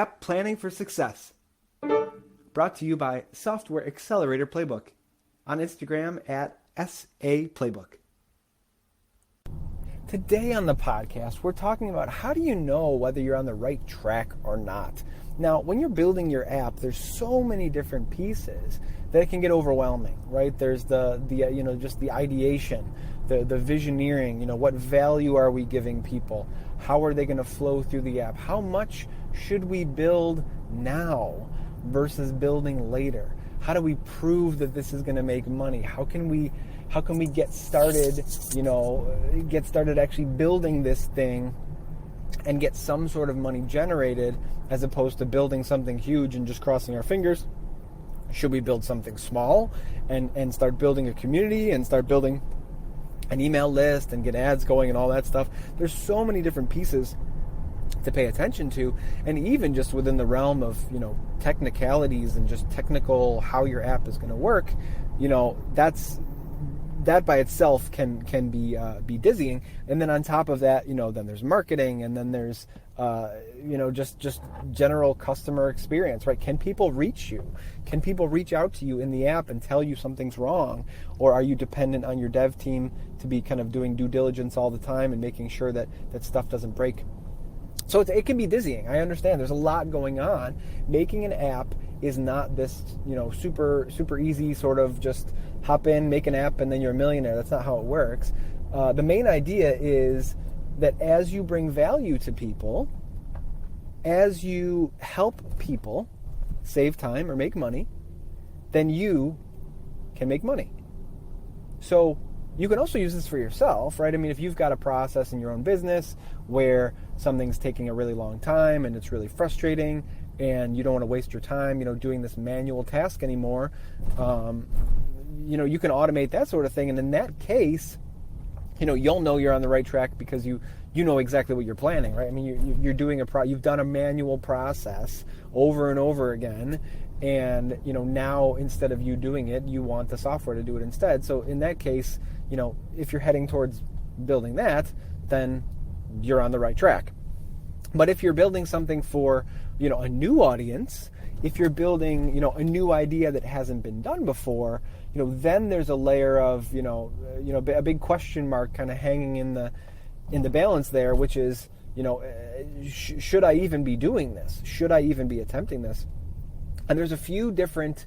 App Planning for Success. Brought to you by Software Accelerator Playbook. On Instagram at S.A.Playbook. Today on the podcast, we're talking about how do you know whether you're on the right track or not. Now, when you're building your app, there's so many different pieces that it can get overwhelming, right? There's just the ideation, the visioneering, what value are we giving people? How are they going to flow through the app? How much should we build now versus building later? How do we prove that this is going to make money? How can we get started, actually building this thing and get some sort of money generated as opposed to building something huge and just crossing our fingers? Should we build something small and start building a community and start building an email list and get ads going and all that stuff? There's so many different pieces to pay attention to, and even just within the realm of technicalities and just technical how your app is going to work, that by itself can be dizzying. And then on top of that, then there's marketing, and then there's just general customer experience, right? Can people reach you? Can people reach out to you in the app and tell you something's wrong? Or are you dependent on your dev team to be kind of doing due diligence all the time and making sure that stuff doesn't break? So it can be dizzying. I understand. There's a lot going on. Making an app is not this, super easy sort of just hop in, make an app, and then you're a millionaire. That's not how it works. The main idea is that as you bring value to people, as you help people save time or make money, then you can make money. So you can also use this for yourself, right? I mean, if you've got a process in your own business where something's taking a really long time and it's really frustrating and you don't want to waste your time, doing this manual task anymore, you can automate that sort of thing. And in that case, you'll know you're on the right track because you know exactly what you're planning, right? I mean, you're doing you've done a manual process over and over again, and now instead of you doing it, you want the software to do it instead. So in that case, if you're heading towards building that, then you're on the right track. But if you're building something for a new audience, if you're building a new idea that hasn't been done before, then there's a layer of a big question mark kind of hanging in the balance there, which is should I even be doing this? Should I even be attempting this? And there's a few different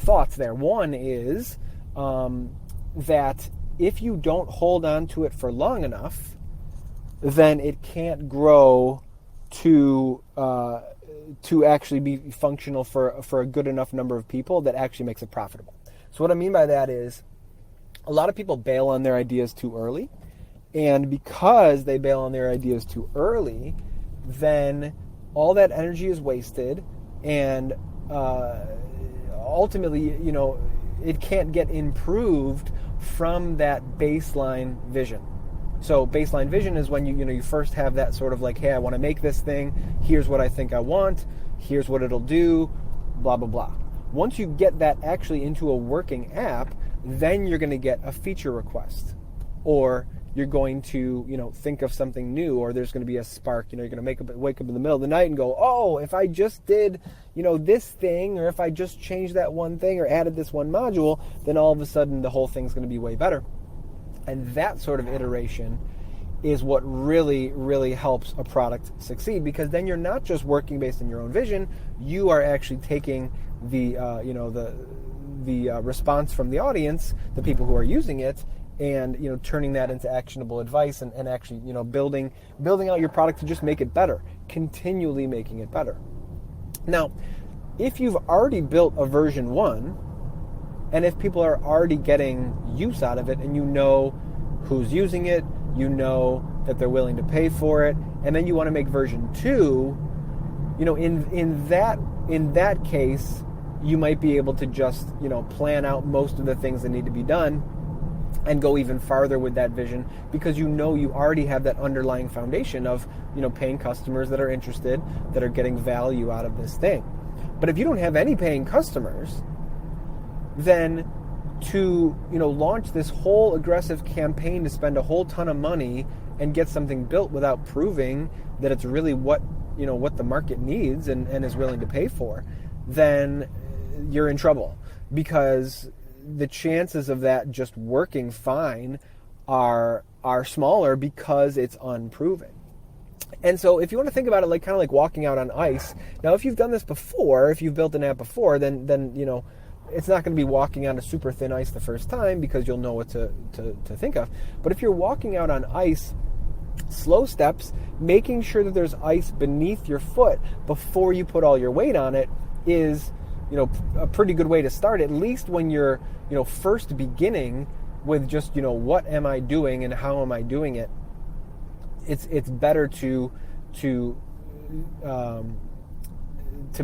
thoughts there. One is that if you don't hold on to it for long enough, then it can't grow to actually be functional for a good enough number of people that actually makes it profitable. So what I mean by that is a lot of people bail on their ideas too early, and because they bail on their ideas too early, then all that energy is wasted, and ultimately, it can't get improved from that baseline vision. So baseline vision is when you first have that sort of like, hey, I want to make this thing. Here's what I think I want. Here's what it'll do. Blah, blah, blah. Once you get that actually into a working app, then you're going to get a feature request, or you're going to think of something new, or there's going to be a spark. You're going to wake up in the middle of the night and go, oh, if I just did this thing, or if I just changed that one thing or added this one module, then all of a sudden the whole thing's going to be way better. And that sort of iteration is what really, really helps a product succeed, because then you're not just working based on your own vision. You are actually taking the response from the audience, the people who are using it, and turning that into actionable advice, and actually building out your product to just make it better, continually making it better. Now, if you've already built a version 1, and if people are already getting use out of it, and who's using it, that they're willing to pay for it, and then you want to make version 2, in that case, you might be able to just plan out most of the things that need to be done and go even farther with that vision, because you already have that underlying foundation of paying customers that are interested, that are getting value out of this thing. But if you don't have any paying customers, then to launch this whole aggressive campaign to spend a whole ton of money and get something built without proving that it's really what what the market needs and is willing to pay for, then you're in trouble, because the chances of that just working fine are smaller because it's unproven. And so if you want to think about it like kind of like walking out on ice, now if you've done this before, if you've built an app before, then it's not going to be walking on a super thin ice the first time, because you'll know what to think of. But if you're walking out on ice, slow steps, making sure that there's ice beneath your foot before you put all your weight on it is, a pretty good way to start, at least when you're, first beginning with just, what am I doing and how am I doing it. It's better to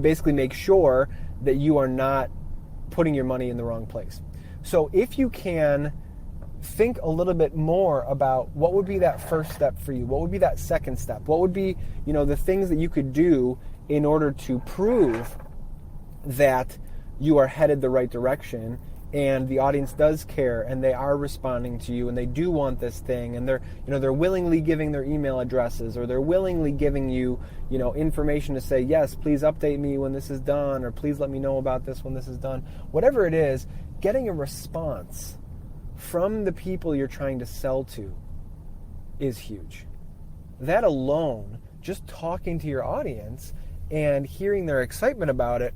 basically make sure that you are not putting your money in the wrong place. So if you can think a little bit more about what would be that first step for you, what would be that second step, what would be, the things that you could do in order to prove that you are headed the right direction and the audience does care and they are responding to you and they do want this thing, and they're willingly giving their email addresses, or they're willingly giving you, information to say, yes, please update me when this is done, or please let me know about this when this is done. Whatever it is, getting a response from the people you're trying to sell to is huge. That alone, just talking to your audience and hearing their excitement about it,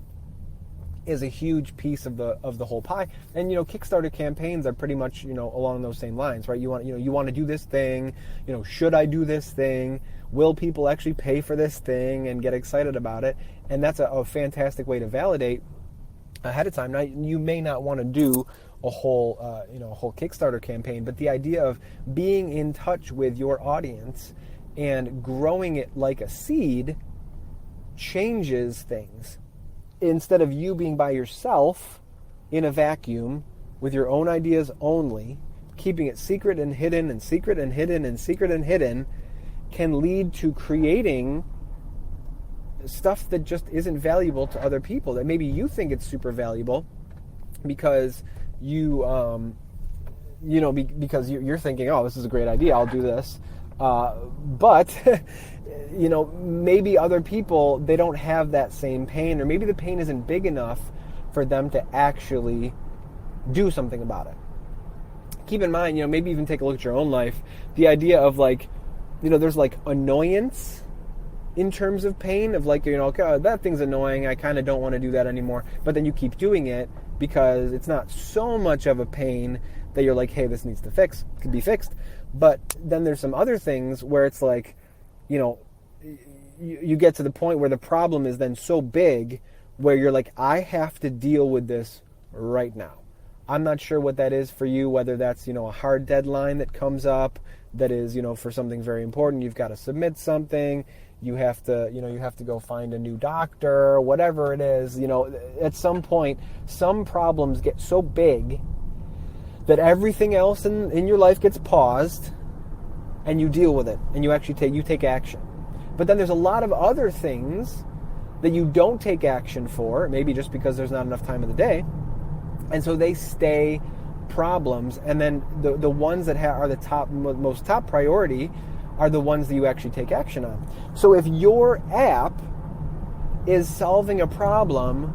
is a huge piece of the whole pie. And Kickstarter campaigns are pretty much along those same lines, right? You want to do this thing, should I do this thing? Will people actually pay for this thing and get excited about it? And that's a fantastic way to validate ahead of time. Now, you may not want to do a whole Kickstarter campaign, but the idea of being in touch with your audience and growing it like a seed changes things. Instead of you being by yourself in a vacuum with your own ideas only, keeping it secret and hidden and secret and hidden and secret and hidden can lead to creating stuff that just isn't valuable to other people, that maybe you think it's super valuable because because you're thinking, oh, this is a great idea, I'll do this. But maybe other people, they don't have that same pain, or maybe the pain isn't big enough for them to actually do something about it. Keep in mind, maybe even take a look at your own life. The idea of there's annoyance in terms of pain, of okay, that thing's annoying, I kind of don't want to do that anymore. But then you keep doing it because it's not so much of a pain that you're like, hey, this needs to could be fixed. But then there's some other things where it's you get to the point where the problem is then so big where you're like, I have to deal with this right now. I'm not sure what that is for you, whether that's, a hard deadline that comes up that is, for something very important. You've got to submit something. You have to go find a new doctor, whatever it is. At some point, some problems get so big that everything else in your life gets paused and you deal with it and you actually take action. But then there's a lot of other things that you don't take action for, maybe just because there's not enough time in the day. And so they stay problems. And then the ones that are the most top priority are the ones that you actually take action on. So if your app is solving a problem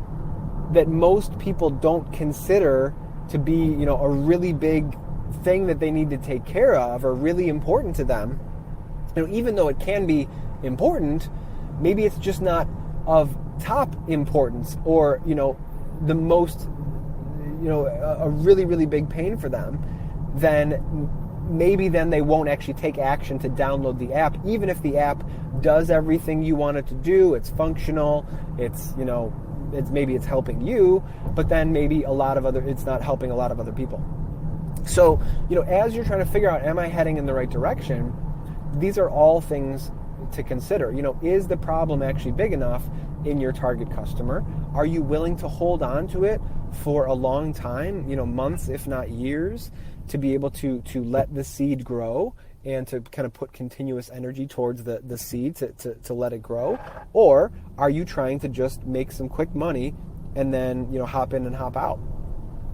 that most people don't consider to be, a really big thing that they need to take care of or really important to them, even though it can be important, maybe it's just not of top importance, or the most, a really, really big pain for them, then maybe then they won't actually take action to download the app, even if the app does everything you want it to do. It's functional, maybe it's helping you, but then maybe it's not helping a lot of other people. So, as you're trying to figure out, am I heading in the right direction? These are all things to consider. Is the problem actually big enough in your target customer? Are you willing to hold on to it for a long time, months, if not years, to be able to let the seed grow and to kind of put continuous energy towards the seed to let it grow? Or are you trying to just make some quick money and then, hop in and hop out?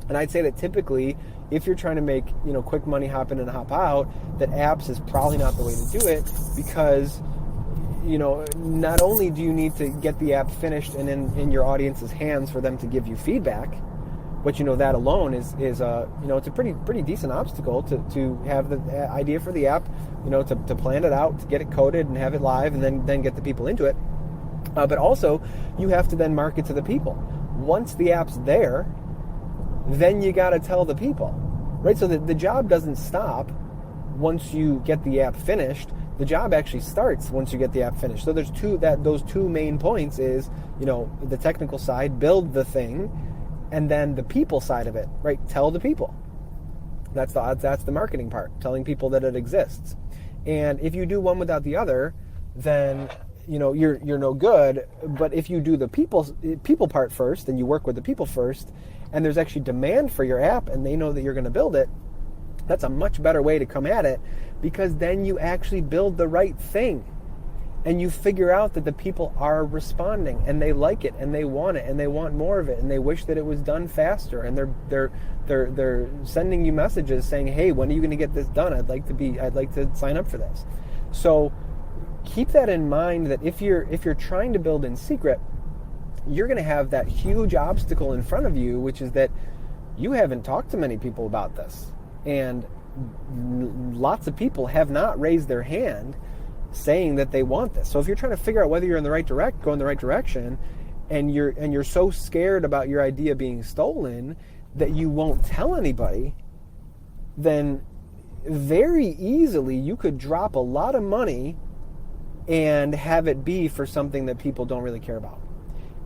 And I'd say that typically, if you're trying to make, quick money, hop in and hop out, that apps is probably not the way to do it, because not only do you need to get the app finished and in your audience's hands for them to give you feedback, but that alone is it's a pretty decent obstacle to have the idea for the app, to plan it out, to get it coded and have it live, and then get the people into it. But also, you have to then market to the people. Once the app's there, then you got to tell the people, right? So the job doesn't stop once you get the app finished. The job actually starts once you get the app finished. So those two main points is, the technical side, build the thing, and then the people side of it, right? Tell the people. That's the marketing part, telling people that it exists. And if you do one without the other, then you're no good. But if you do the people part first, and you work with the people first, and there's actually demand for your app, and they know that you're going to build it, that's a much better way to come at it, because then you actually build the right thing. And you figure out that the people are responding, and they like it, and they want it, and they want more of it, and they wish that it was done faster, and they're sending you messages saying, "Hey, when are you going to get this done? I'd like to sign up for this." So keep that in mind, that if you're trying to build in secret, you're going to have that huge obstacle in front of you, which is that you haven't talked to many people about this, and lots of people have not raised their hand saying that they want this. So if you're trying to figure out whether you're in the right go in the right direction, and you're so scared about your idea being stolen that you won't tell anybody, then very easily you could drop a lot of money and have it be for something that people don't really care about.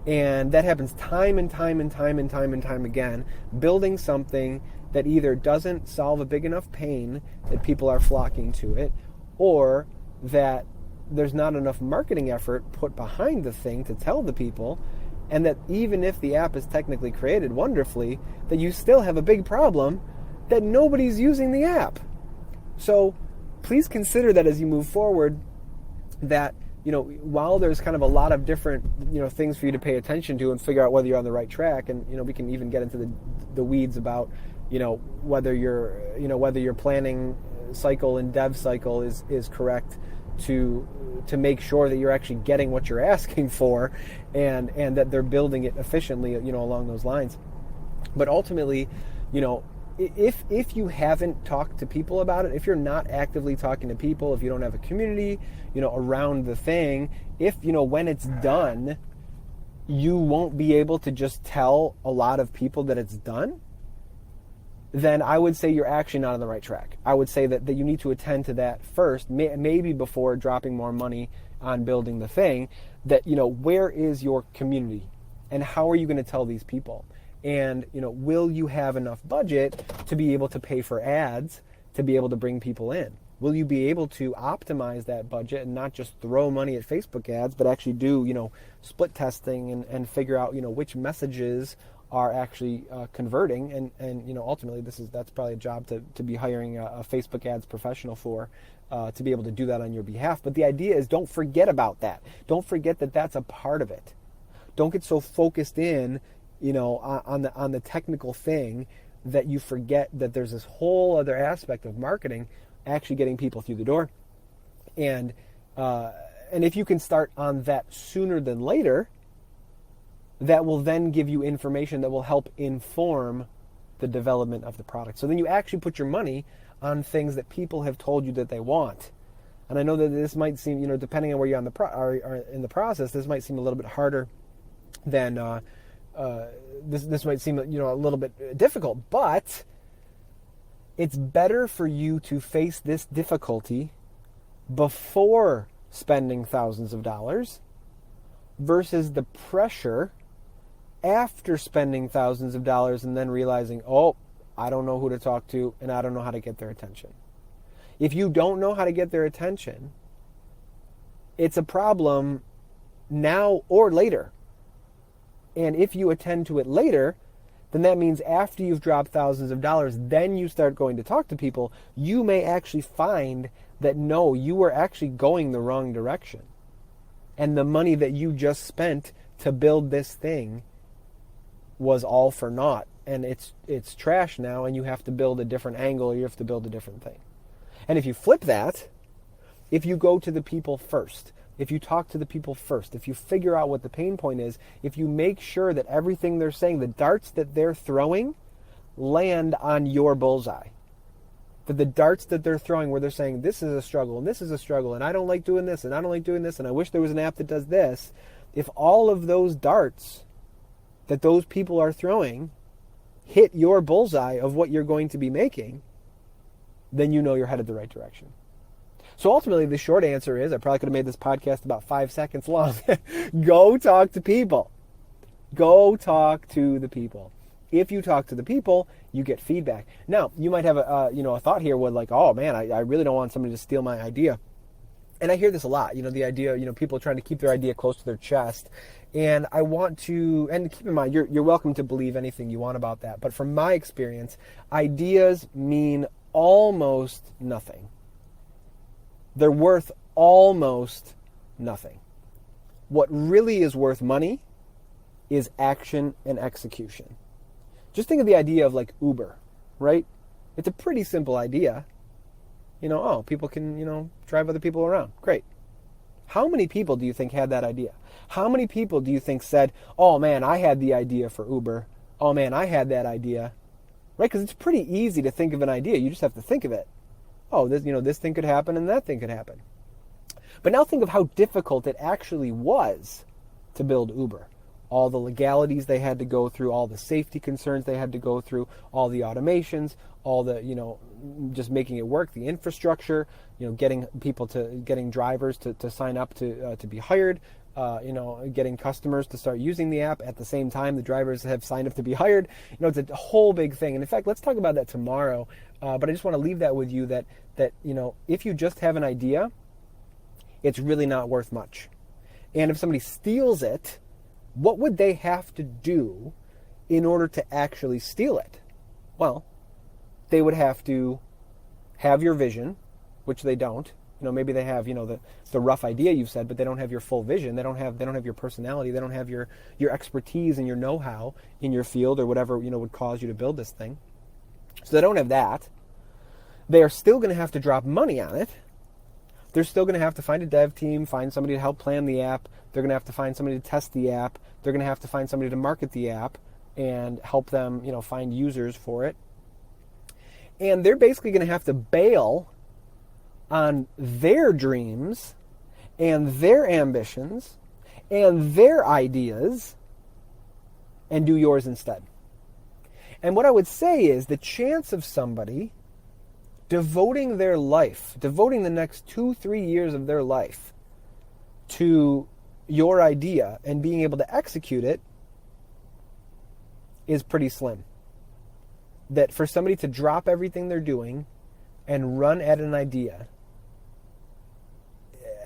And that happens time and time again, building something that either doesn't solve a big enough pain that people are flocking to it, or that there's not enough marketing effort put behind the thing to tell the people, and that even if the app is technically created wonderfully, that you still have a big problem that nobody's using the app. So please consider that as you move forward, that while there's kind of a lot of different things for you to pay attention to and figure out whether you're on the right track, and we can even get into the weeds about whether your planning cycle and dev cycle is correct to make sure that you're actually getting what you're asking for, and that they're building it efficiently along those lines. But ultimately, if you haven't talked to people about it, if you're not actively talking to people, if you don't have a community around the thing, if when it's done you won't be able to just tell a lot of people that it's done, then I would say you're actually not on the right track. I would say that you need to attend to that first, maybe before dropping more money on building the thing. That where is your community, and how are you going to tell these people? And will you have enough budget to be able to pay for ads to be able to bring people in? Will you be able to optimize that budget and not just throw money at Facebook ads, but actually do split testing and figure out which messages are actually converting, and ultimately that's probably a job to be hiring a Facebook ads professional for, to be able to do that on your behalf. But the idea is, don't forget about that. Don't forget that that's a part of it. Don't get so focused in on the technical thing that you forget that there's this whole other aspect of marketing, actually getting people through the door. And if you can start on that sooner than later, that will then give you information that will help inform the development of the product. So then you actually put your money on things that people have told you that they want. And I know that this might seem, depending on where you're on are in the process, this might seem a little bit harder than this might seem a little bit difficult, but it's better for you to face this difficulty before spending thousands of dollars versus the pressure after spending thousands of dollars and then realizing, oh, I don't know who to talk to and I don't know how to get their attention. If you don't know how to get their attention, it's a problem now or later. And if you attend to it later, then that means after you've dropped thousands of dollars, then you start going to talk to people, you may actually find that no, you were actually going the wrong direction. And the money that you just spent to build this thing was all for naught. And it's trash now, and you have to build a different angle, or you have to build a different thing. And if you flip that, if you go to the people first, if you talk to the people first, if you figure out what the pain point is, if you make sure that everything they're saying, the darts that they're throwing, land on your bullseye. That the darts that they're throwing where they're saying, this is a struggle, and this is a struggle, and I don't like doing this, and I don't like doing this, and I wish there was an app that does this. If all of those darts that those people are throwing hit your bullseye of what you're going to be making, then you know you're headed the right direction. So ultimately, the short answer is, I probably could have made this podcast about 5 seconds long. Go talk to people. Go talk to the people. If you talk to the people, you get feedback. Now, you might have a thought here where like, oh man, I really don't want somebody to steal my idea. And I hear this a lot, the idea, people trying to keep their idea close to their chest. And I want to, and keep in mind, you're welcome to believe anything you want about that. But from my experience, ideas mean almost nothing. They're worth almost nothing. What really is worth money is action and execution. Just think of the idea of like Uber, right? It's a pretty simple idea. People can, drive other people around. Great. How many people do you think had that idea? How many people do you think said, oh man, I had the idea for Uber. Oh man, I had that idea. Right? Because it's pretty easy to think of an idea. You just have to think of it. Oh, this thing could happen and that thing could happen. But now think of how difficult it actually was to build Uber. All the legalities they had to go through, all the safety concerns they had to go through, all the automations, all the, just making it work, the infrastructure, getting drivers to sign up to be hired, getting customers to start using the app at the same time the drivers have signed up to be hired. It's a whole big thing. And in fact, let's talk about that tomorrow. But I just want to leave that with you that if you just have an idea, it's really not worth much. And if somebody steals it, what would they have to do in order to actually steal it? Well, they would have to have your vision, which they don't. Maybe they have, the rough idea you've said, but they don't have your full vision. They don't have your personality. They don't have your expertise and your know-how in your field or whatever, would cause you to build this thing. So they don't have that. They are still going to have to drop money on it. They're still going to have to find a dev team, find somebody to help plan the app. They're going to have to find somebody to test the app. They're going to have to find somebody to market the app and help them, find users for it. And they're basically going to have to bail on their dreams and their ambitions and their ideas and do yours instead. And what I would say is the chance of somebody devoting their life, devoting the next 2-3 years of their life to your idea and being able to execute it is pretty slim. That for somebody to drop everything they're doing and run at an idea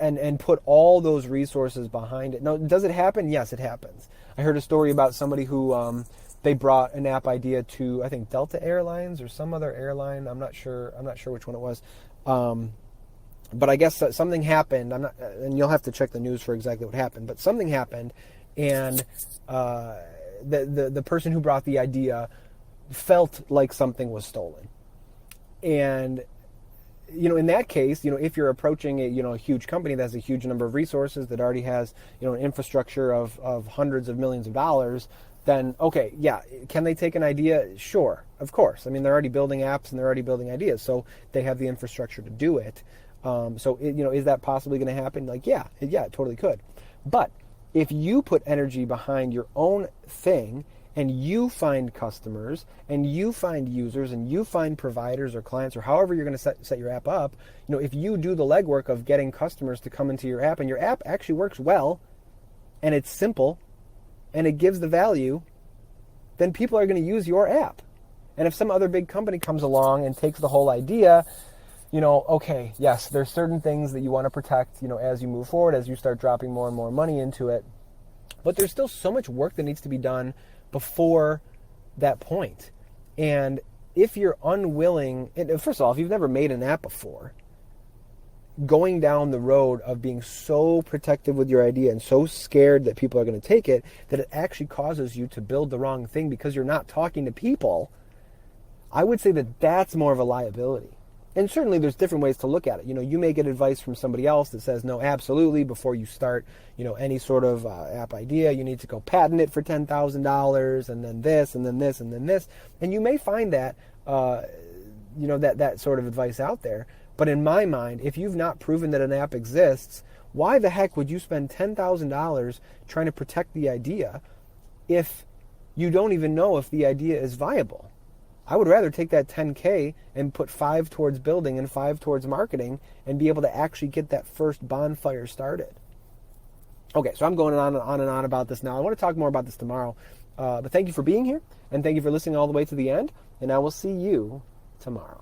and put all those resources behind it. Now, does it happen? Yes, it happens. I heard a story about somebody who they brought an app idea to, I think, Delta Airlines or some other airline. I'm not sure which one it was. But I guess something happened. And you'll have to check the news for exactly what happened. But something happened, and the person who brought the idea felt like something was stolen. And in that case, if you're approaching a huge company that has a huge number of resources, that already has an infrastructure of hundreds of millions of dollars, then okay, yeah, can they take an idea? Sure, of course. I mean, they're already building apps and they're already building ideas, so they have the infrastructure to do it. Is that possibly going to happen? Like, yeah, it totally could. But if you put energy behind your own thing and you find customers and you find users and you find providers or clients or however you're going to set your app up, if you do the legwork of getting customers to come into your app and your app actually works well and it's simple and it gives the value, then people are going to use your app. And if some other big company comes along and takes the whole idea, okay, yes, there's certain things that you want to protect, as you move forward, as you start dropping more and more money into it. But there's still so much work that needs to be done before that point. And if you're unwilling, and first of all, if you've never made an app before, going down the road of being so protective with your idea and so scared that people are going to take it, that it actually causes you to build the wrong thing because you're not talking to people, I would say that that's more of a liability. And certainly there's different ways to look at it. You may get advice from somebody else that says, no, absolutely, before you start, any sort of app idea, you need to go patent it for $10,000, and then this, and then this, and then this. And you may find that, that sort of advice out there. But in my mind, if you've not proven that an app exists, why the heck would you spend $10,000 trying to protect the idea if you don't even know if the idea is viable? I would rather take that $10K and put 5 towards building and 5 towards marketing and be able to actually get that first bonfire started. Okay, so I'm going on and on about this now. I want to talk more about this tomorrow. But thank you for being here, and thank you for listening all the way to the end, and I will see you tomorrow.